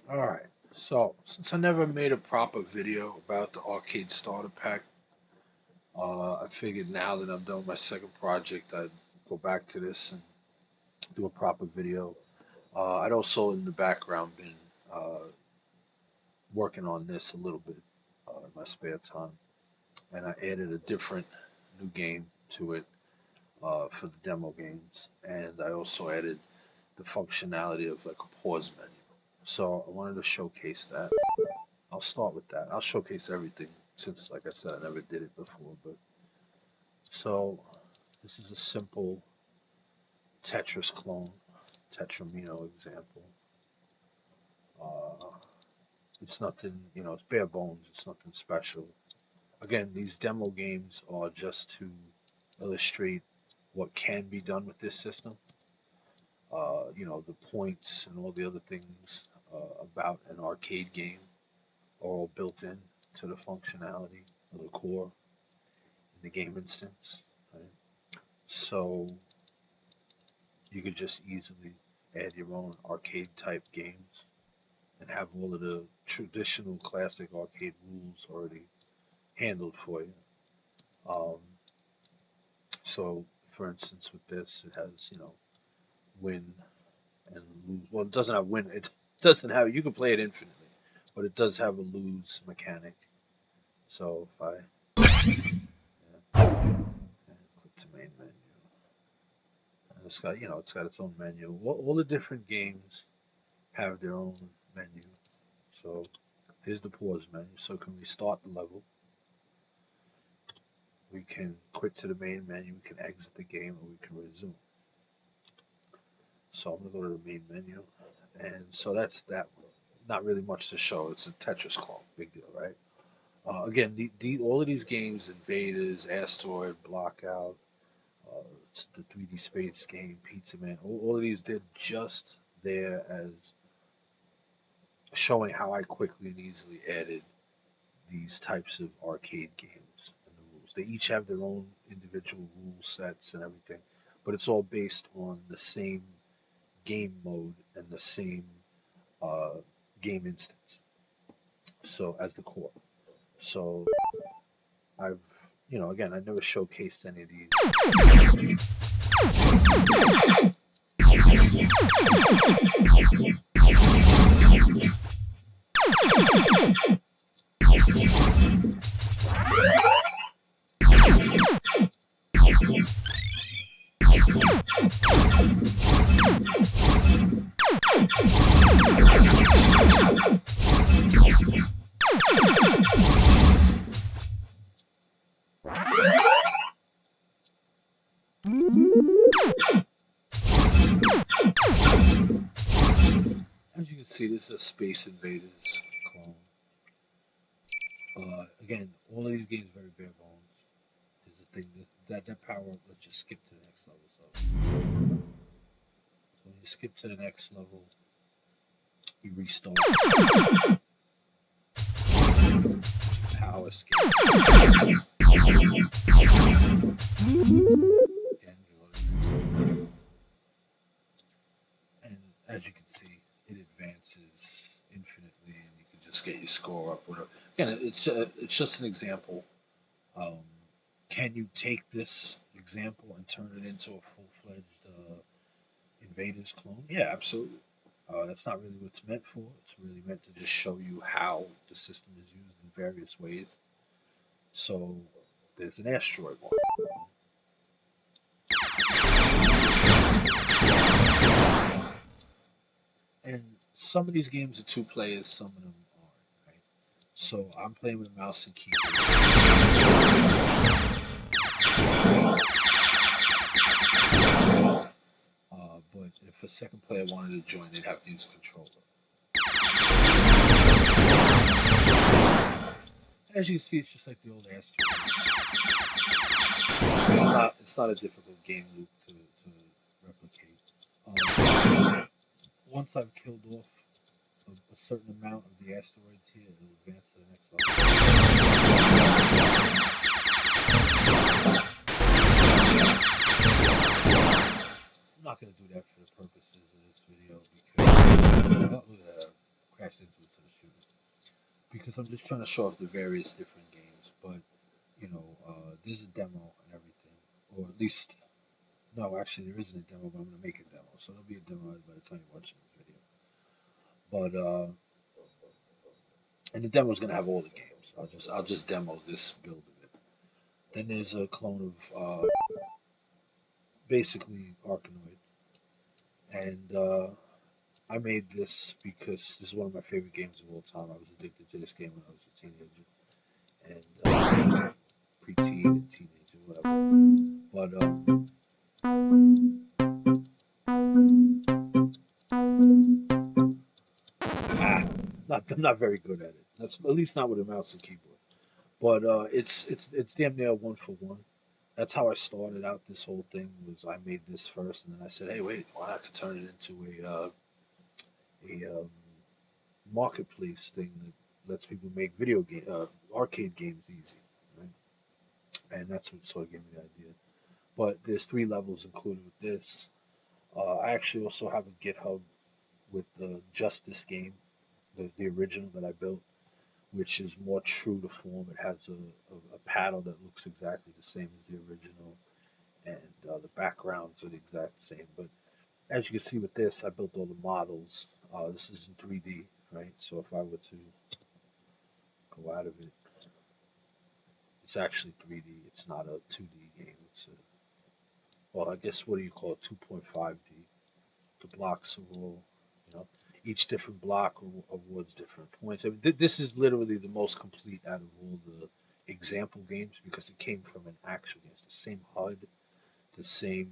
Alright, so since I never made a proper video about the arcade starter pack, I figured now that I'm done with my second project, I'd go back to this and do a proper video. I'd also, in the background, been uh, working on this a little bit in my spare time, and I added a different new game to it for the demo games, and I also added the functionality of like a pause menu. So I wanted to showcase that. I'll start with that. I'll showcase everything since, like I said, I never did it before. But so this is a simple Tetris clone, Tetramino example. Uh, it's nothing, it's bare bones. It's nothing special. Again, these demo games are just to illustrate what can be done with this system. The points and all the other things about an arcade game are all built in to the functionality of the core in the game instance. Right? So you could just easily add your own arcade type games and have all of the traditional classic arcade rules already handled for you. Um, so, for instance, with this, it has, win and lose. Well, it doesn't have win. It doesn't have. You can play it infinitely, but it does have a lose mechanic. So if I click to main menu, and it's got its own menu. All the different games have their own menu. So here's the pause menu. So can we start the level? We can quit to the main menu. We can exit the game, or we can resume. So I'm gonna go to the main menu, and so that's that one. Not really much to show. It's a Tetris clone. Big deal, right? Again, all of these games, Invaders, Asteroid, Blockout, uh, the 3D Space game, Pizza Man, all of these, they're just there as showing how I quickly and easily added these types of arcade games and the rules. They each have their own individual rule sets and everything, but it's all based on the same game mode and the same uh, game instance. So as the core. So I've, again, I never showcased any of these. As you can see, this is a Space Invaders clone. Again, all of these games are very bare bones. There's a thing that power up. Let's just skip to the next level. So when you skip to the next level, you restart. Power skip. Again, and as you can see, it advances infinitely, and you can just get your score up. Whatever. Again, it's just an example. Um, can you take this example and turn it into a full-fledged Invaders clone? Yeah, absolutely. That's not really what it's meant for. It's really meant to just show you how the system is used in various ways. So there's an asteroid one. And some of these games are two players, some of them aren't. Right? So I'm playing with a mouse and keyboard. But if a second player wanted to join, they'd have to use a controller. And as you can see, it's just like the old Asteroid. It's not a difficult game loop to replicate. Once I've killed off a certain amount of the asteroids here, it'll advance to the next level. I'm not going to do that for the purposes of this video because look at that, crashed because I'm just trying to show off the various different games. But there's a demo and everything, or at least no, actually there isn't a demo, but I'm gonna make a demo, so there'll be a demo by the time you're watching this video. But and the demo is gonna have all the games. I'll just demo this build of it. Then there's a clone of basically Arcanoid, and I made this because this is one of my favorite games of all time. I was addicted to this game when I was a teenager and preteen and teenager, whatever. But I'm not very good at it. That's at least not with a mouse and keyboard. But it's damn near one for one. That's how I started out. This whole thing was I made this first, and then I said, "Hey, wait, why not turn it into a marketplace thing that lets people make arcade games easy, right?" And that's what sort of gave me the idea. But there's 3 levels included with this. I actually also have a GitHub with just this game, the original that I built, which is more true to form. It has a paddle that looks exactly the same as the original, and the backgrounds are the exact same. But as you can see with this, I built all the models. This is in 3D, right? So if I were to go out of it, it's actually 3D. It's not a 2D game. Well, I guess what do you call it? 2.5D. The blocks are all, you know, each different block awards different points. I mean, this is literally the most complete out of all the example games because it came from an actual game. It's the same HUD, the same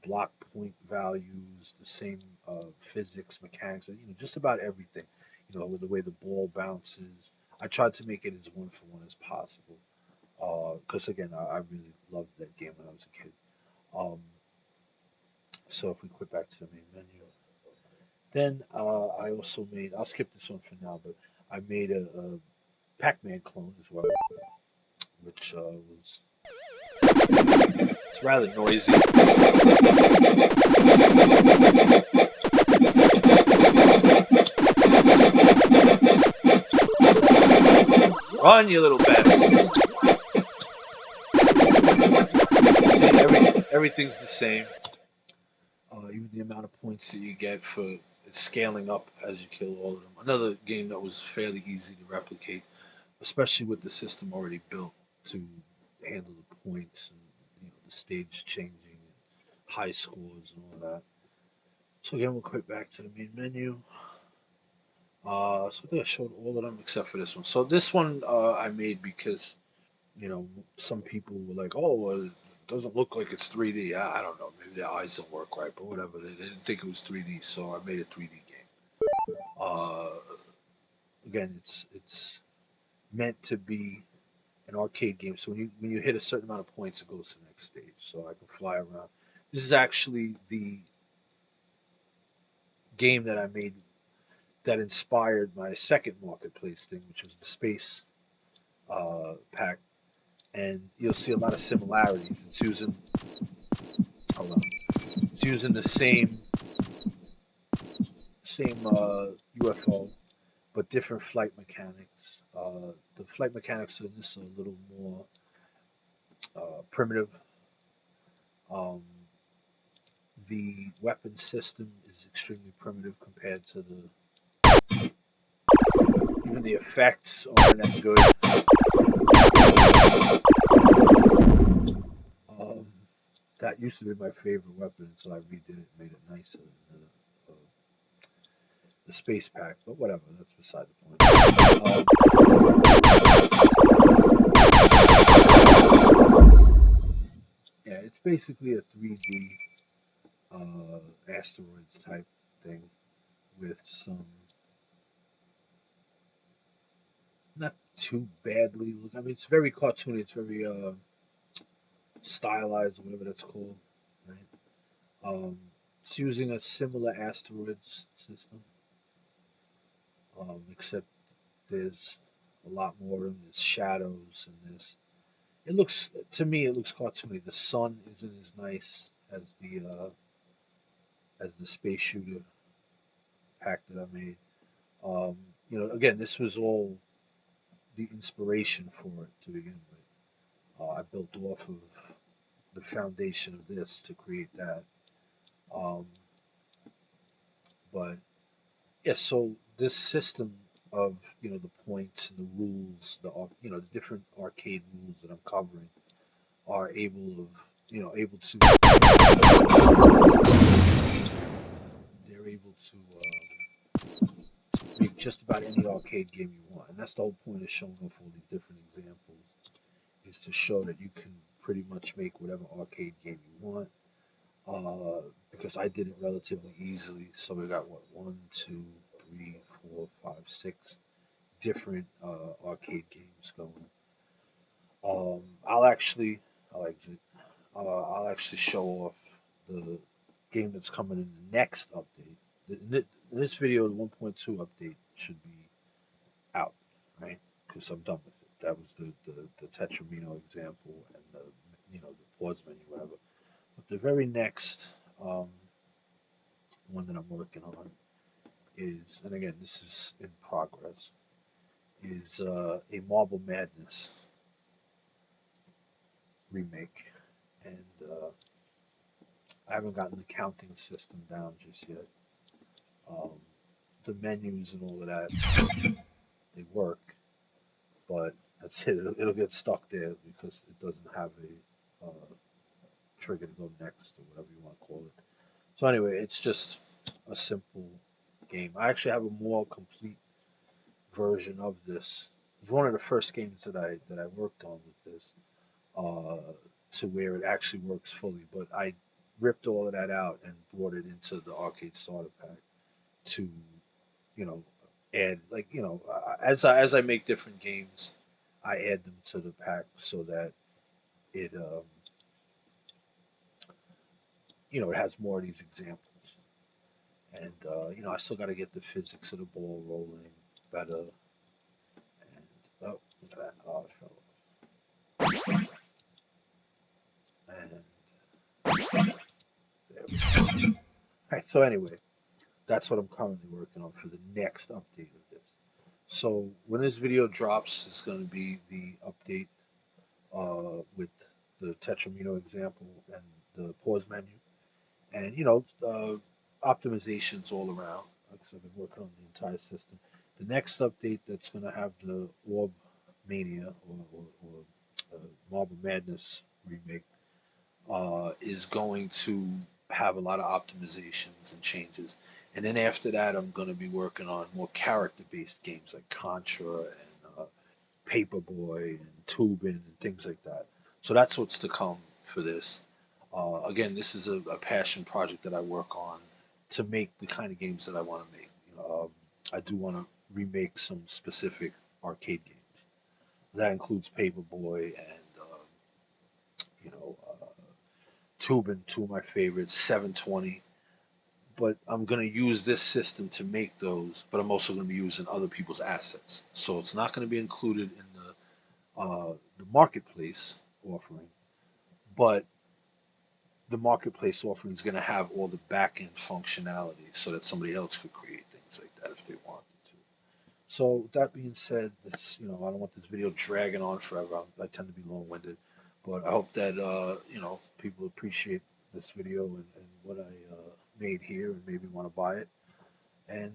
block point values, the same physics, mechanics, just about everything. With the way the ball bounces. I tried to make it as one for one as possible. Because again, I really loved that game when I was a kid. Um, so if we quit back to the main menu, then I also made. I'll skip this one for now, but I made a Pac-Man clone as well, which was it's rather noisy. Run, you little bastard! Everything's the same. Even the amount of points that you get for it's scaling up as you kill all of them. Another game that was fairly easy to replicate, especially with the system already built to handle the points and the stage changing and high scores and all that. So again, we'll quit back to the main menu. So I think I showed all of them except for this one. So this one I made because some people were like, "Oh, well, it doesn't look like it's 3D." I don't know, maybe their eyes don't work right, but whatever. They didn't think it was 3D, so I made a 3D game. Uh, Again, it's meant to be an arcade game. So when you hit a certain amount of points, it goes to the next stage. So I can fly around. This is actually the game that I made that inspired my second marketplace thing, which was the space pack. And you'll see a lot of similarities. It's using hold on, it's using the same UFO, but different flight mechanics. The flight mechanics in this are a little more primitive. Um, the weapon system is extremely primitive compared to even the effects aren't that good. Um, that used to be my favorite weapon until I redid it and made it nicer. The space pack, but whatever, that's beside the point. Yeah, it's basically a 3D asteroids type thing with some not too badly look. I mean, it's very cartoony. It's very stylized, or whatever that's called, right? It's using a similar asteroids system, except there's a lot more and there's shadows and there's. It looks to me, it looks cartoony. The sun isn't as nice as the space shooter pack that I made. Um, Again, this was all the inspiration for it to begin with. I built off of the foundation of this to create that. Um, but yeah, so this system of the points and the rules, the different arcade rules that I'm covering are able to they're able to make just about any arcade game you want, and that's the whole point of showing off all these different examples is to show that you can pretty much make whatever arcade game you want. Because I did it relatively easily, so we got what 1, 2, 3, 4, 5, 6 different arcade games going. Um, I'll actually, I'll exit. I'll actually show off the game that's coming in the next update. This video, the 1.2 update, should be out, right? Because I'm done with it. That was the Tetramino example and the pause menu, whatever. But the very next one that I'm working on is, and again, this is in progress, is a Marble Madness remake, and I haven't gotten the counting system down just yet. Um, the menus and all of that, they work, but that's it. It'll get stuck there because it doesn't have a trigger to go next or whatever you want to call it. So anyway, it's just a simple game. I actually have a more complete version of this. It was one of the first games that I worked on was this, uh, to where it actually works fully. But I ripped all of that out and brought it into the arcade starter pack to you know add as I make different games, I add them to the pack so that it it has more of these examples. And I still got to get the physics of the ball rolling better. And oh, look at that! Oh, it fell off. And there we go. All right. So anyway, that's what I'm currently working on for the next update of this. So when this video drops, it's going to be the update with the Tetramino example and the pause menu, and optimizations all around. Because I've been working on the entire system. The next update that's going to have the Orb Mania or Marble Madness remake is going to have a lot of optimizations and changes. And then after that, I'm going to be working on more character-based games like Contra and Paperboy and Tubin and things like that. So that's what's to come for this. Again, this is a passion project that I work on to make the kind of games that I want to make. I do want to remake some specific arcade games. That includes Paperboy and Tubin, two of my favorites, 720. But I'm going to use this system to make those, but I'm also going to be using other people's assets. So it's not going to be included in the marketplace offering, but the marketplace offering is going to have all the back end functionality so that somebody else could create things like that if they wanted to. So that being said, this I don't want this video dragging on forever. I tend to be long winded, but I hope that people appreciate this video and what I made here and maybe want to buy it. And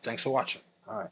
thanks for watching. All right.